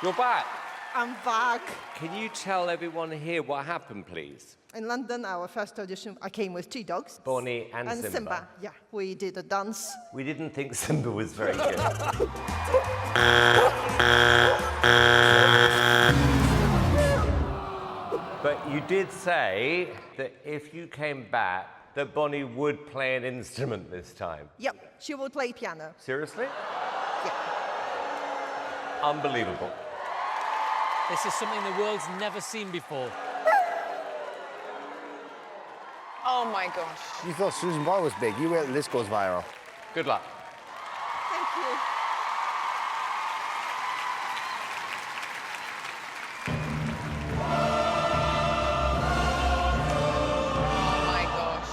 You're back. I'm back. Can you tell everyone here what happened, please? In London, our first audition, I came with 2 dogs. Bonnie and Simba. Yeah, we did a dance. We didn't think Simba was very good. But you did say that if you came back, that Bonnie would play an instrument this time. Yep, she will play piano. Seriously? Yeah. Unbelievable. This is something the world's never seen before. Oh my gosh. You thought Susan Boyle was big. You wait till this goes viral. Good luck. Thank you. Oh my gosh.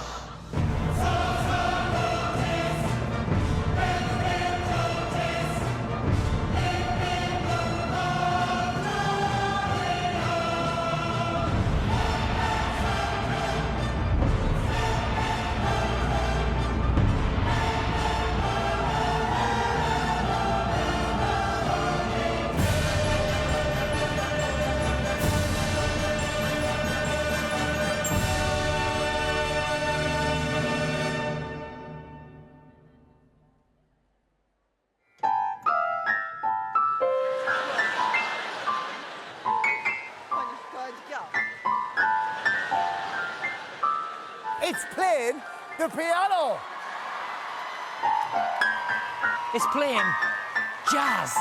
Good girl. It's playing the piano. It's playing jazz.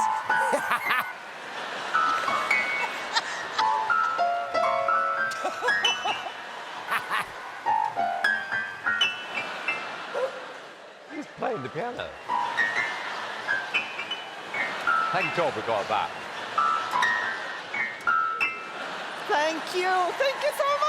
He's playing the piano. Thank God we got that. Thank you. Thank you so much.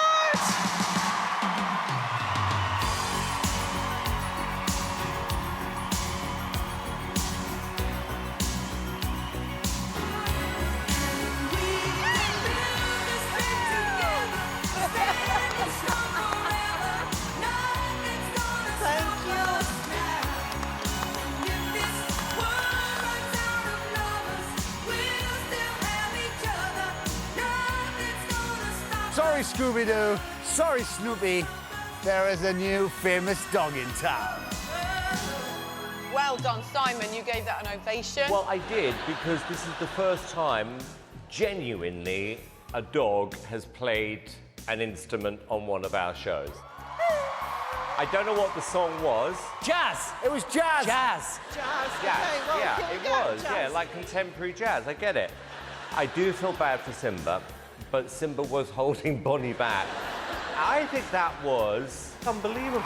Sorry, Scooby-Doo. Sorry, Snoopy. There is a new famous dog in town. Well done, Simon. You gave that an ovation. Well, I did, because this is the first time, genuinely, a dog has played an instrument on one of our shows. I don't know what the song was. Jazz. It was jazz. Jazz. Jazz. Yeah, Okay, well, yeah, here we it go, was. jazz. Yeah, like contemporary jazz. I get it. I do feel bad for Simba, but Simba was holding Bonnie back. I think that was unbelievable.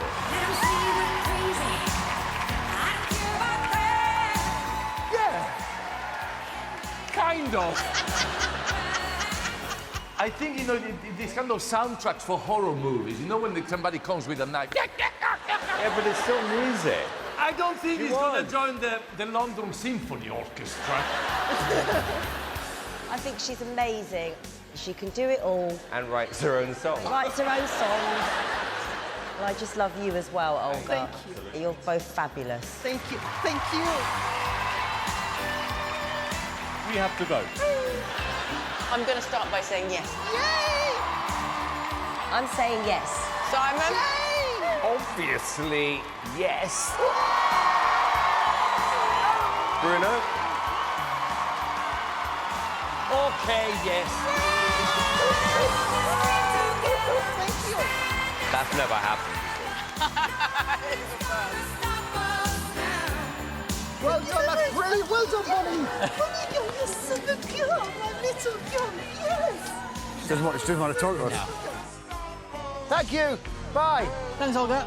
Yeah. Kind of. I think, you know, these kind of soundtracks for horror movies, you know, when somebody comes with a knife. Yeah, but it's still music. I don't think He he's going was. to join the London Symphony Orchestra. I think she's amazing. She can do it all. And writes her own song. Writes her own songs. Well, I just love you as well, Olga. Thank you. You're both fabulous. Thank you. Thank you. We have to vote. I'm going to start by saying yes. Yay! I'm saying yes. Simon? Obviously, yes. Bruno? Okay, yes. Thank you. That's never happened Well done, that's brilliant. Well done, Bonnie. Bonnie, you're such a girl, my little girl. Yes. She doesn't want to talk to us. Thank you. Bye. Thanks, Olga.